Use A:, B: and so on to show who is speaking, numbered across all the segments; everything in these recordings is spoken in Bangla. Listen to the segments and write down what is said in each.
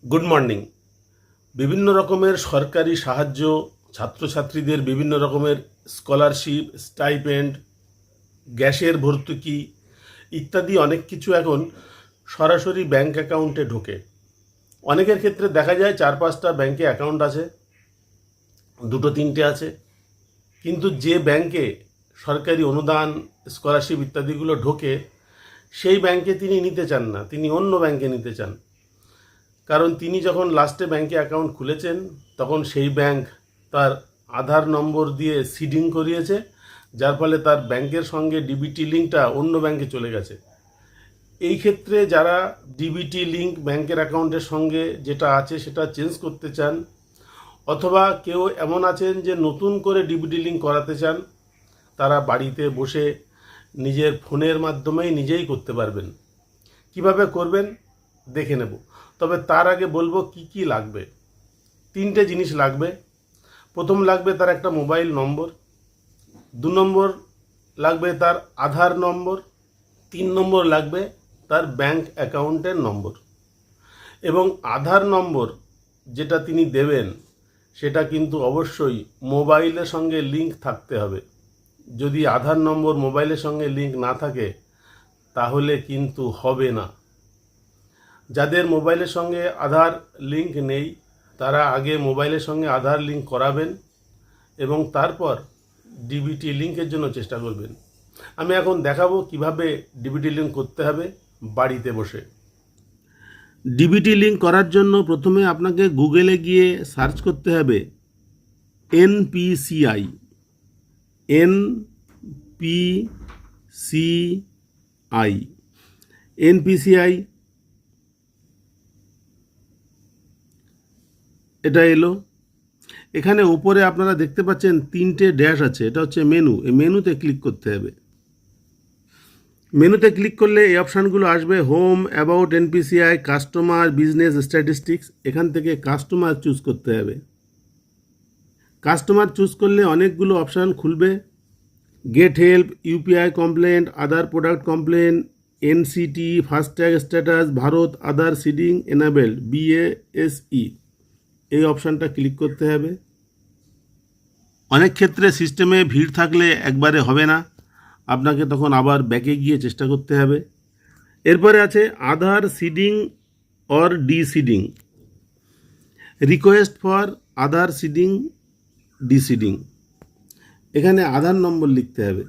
A: Good morning. বিভিন্ন রকমের সরকারি সাহায্য, ছাত্রছাত্রীদের বিভিন্ন রকমের স্কলারশিপ, স্টাইপেন্ড, গ্যাসের ভর্তুকি ইত্যাদি অনেক কিছু এখন সরাসরি ব্যাংক অ্যাকাউন্টে ঢোকে। অনেকের ক্ষেত্রে দেখা যায় 4-5টা ব্যাংকে অ্যাকাউন্ট আছে, 2-3টে আছে, কিন্তু যে ব্যাংকে সরকারি অনুদান, স্কলারশিপ ইত্যাদিগুলো ঢোকে সেই ব্যাংকে তিনি নিতে চান না, তিনি অন্য ব্যাংকে নিতে চান। কারণ তিনি যখন লাস্টে ব্যাংকে অ্যাকাউন্ট খুলেছেন তখন সেই ব্যাংক তার আধার নম্বর দিয়ে সিডিং করিয়েছে, যার ফলে তার ব্যাংকের সঙ্গে ডিবিটি লিঙ্কটা অন্য ব্যাংকে চলে গেছে। এই ক্ষেত্রে যারা ডিবিটি লিঙ্ক ব্যাংকের অ্যাকাউন্টের সঙ্গে যেটা আছে সেটা চেঞ্জ করতে চান, অথবা কেউ এমন আছেন যে নতুন করে ডিবিটি লিঙ্ক করাতে চান, তারা বাড়িতে বসে নিজের ফোনের মাধ্যমেই নিজেই করতে পারবেন। কিভাবে করবেন দেখে নেব। তবে তার আগে বলবো কি কি লাগবে। 3টে জিনিস লাগবে। প্রথম লাগবে তার একটা মোবাইল নম্বর, 2 নম্বর লাগবে তার আধার নম্বর, 3 নম্বর লাগবে তার ব্যাংক অ্যাকাউন্টের নম্বর। এবং আধার নম্বর যেটা তিনি দেবেন সেটা কিন্তু অবশ্যই মোবাইলের সঙ্গে লিঙ্ক থাকতে হবে। যদি আধার নম্বর মোবাইলের সঙ্গে লিঙ্ক না থাকে তাহলে কিন্তু হবে না। যাদের মোবাইলের সঙ্গে আধার লিঙ্ক নেই তারা আগে মোবাইলের সঙ্গে আধার লিঙ্ক করাবেন এবং তারপর ডিবিটি লিঙ্কের জন্য চেষ্টা করবেন। আমি এখন দেখাবো কিভাবে ডিবিটি লিঙ্ক করতে হবে বাড়িতে বসে। ডিবিটি লিঙ্ক করার জন্য প্রথমে আপনাকে গুগলে গিয়ে সার্চ করতে হবে এনপিসিআই। এনপিসিআই এটা এলো। এখানে উপরে আপনারা দেখতে পাচ্ছেন 3টে ড্যাশ আছে, এটা হচ্ছে মেনু। এই মেনুতে ক্লিক করতে হবে। মেনুতে ক্লিক করলে এই অপশানগুলো আসবে: home, about NPCI, customer, business, statistics. এখান থেকে কাস্টমার চুজ করতে হবে। কাস্টমার চুজ করলে অনেকগুলো অপশান খুলবে: get help, UPI complaint, other product complain, NCT, FASTag status, Bharat Aadhaar seeding enabled, BSE. এই অপশানটা ক্লিক করতে হবে। অনেক ক্ষেত্রে সিস্টেমে ভিড় থাকলে একবারে হবে না, আপনাকে তখন আবার ব্যাকে গিয়ে চেষ্টা করতে হবে। এরপরে আছে Aadhaar seeding or deseeding, request for Aadhaar seeding deseeding. এখানে আধার নম্বর লিখতে হবে,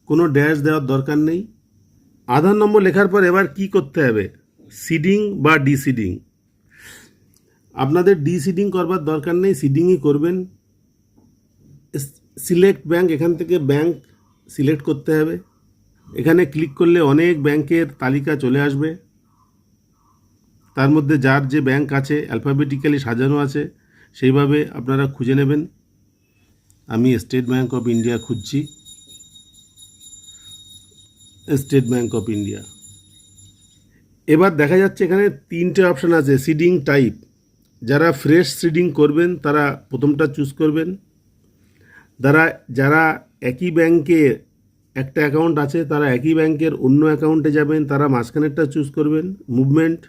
A: কোনো ড্যাশ দেওয়ার দরকার নেই। আধার নম্বর লেখার পর এবার কি করতে হবে? সিডিং বা ডিসিডিং। আপনাদের ডিসিডিং করবার দরকার নেই, সিডিংই করবেন। সিলেক্ট ব্যাংক, এখান থেকে ব্যাংক সিলেক্ট করতে হবে। এখানে ক্লিক করলে অনেক ব্যাংকের তালিকা চলে আসবে, তার মধ্যে যার যে ব্যাংক আছে অ্যালফাবেটিক্যালি সাজানো আছে সেইভাবে আপনারা খুঁজে নেবেন। আমি স্টেট ব্যাংক অফ ইন্ডিয়া খুঁজছি, স্টেট ব্যাংক অফ ইন্ডিয়া। এবার দেখা যাচ্ছে এখানে 3টে অপশান আছে সিডিং টাইপ। যারা ফ্রেশ সিডিং করবেন তারা প্রথমটা চুজ করবেন। যারা একই ব্যাংকে একটা অ্যাকাউন্ট আছে তারা একই ব্যাংকের অন্য অ্যাকাউন্টে যাবেন, তারা মাঝখানেরটা চুজ করবেন, মুভমেন্ট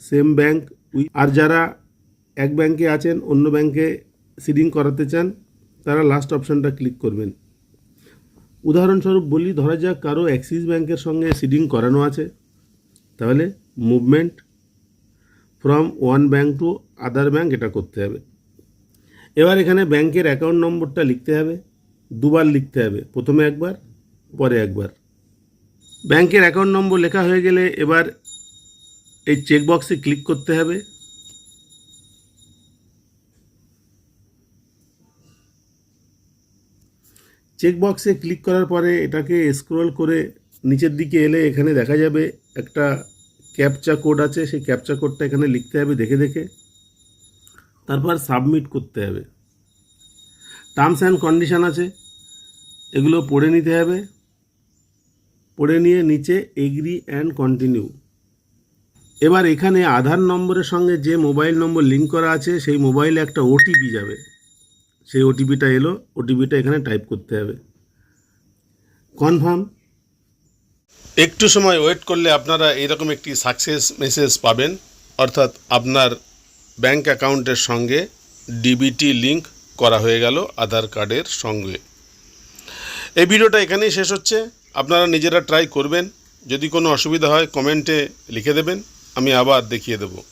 A: সেম ব্যাংক। আর যারা এক ব্যাংকে আছেন অন্য ব্যাংকে সিডিং করাতে চান তারা লাস্ট অপশানটা ক্লিক করবেন। উদাহরণস্বরূপ বলি, ধরা যাক কারো অ্যাক্সিস ব্যাংকের সঙ্গে সিডিং করানো আছে, তাহলে movement from one bank to other bank এটা করতে হবে। এবার এখানে ব্যাংকের অ্যাকাউন্ট নম্বরটা লিখতে হবে, 2বার লিখতে হবে, প্রথমে একবার পরে একবার। ব্যাংকের অ্যাকাউন্ট নম্বর লেখা হয়ে গেলে এবার এই চেকবক্সে ক্লিক করতে হবে। চেকবক্সে ক্লিক করার পরে এটাকে স্ক্রল করে নিচের দিকে এলে এখানে দেখা যাবে একটা ক্যাপচা কোড আছে, সেই ক্যাপচা কোডটা এখানে লিখতে হবে দেখে দেখে, তারপর সাবমিট করতে হবে। টার্মস অ্যান্ড কন্ডিশান আছে, এগুলো পড়ে নিতে হবে। পড়ে নিয়ে নিচে এগ্রি অ্যান্ড কন্টিনিউ। এবার এখানে আধার নম্বরের সঙ্গে যে মোবাইল নম্বর লিঙ্ক করা আছে সেই মোবাইলে একটা ওটিপি যাবে, সেই ওটিপিটা এলো, ওটিপিটা এখানে টাইপ করতে হবে, কনফার্ম। একটু সময় ওয়েট করলে আপনারা এরকম একটি সাকসেস মেসেজ পাবেন, অর্থাৎ আপনার ব্যাংক অ্যাকাউন্টের সঙ্গে ডিবিটি লিঙ্ক করা হয়ে গেল আধার কার্ডের সঙ্গে। এই ভিডিওটা এখানেই শেষ হচ্ছে। আপনারা নিজেরা ট্রাই করবেন। যদি কোনো অসুবিধা হয় কমেন্টে লিখে দেবেন, আমি আবার দেখিয়ে দেবো।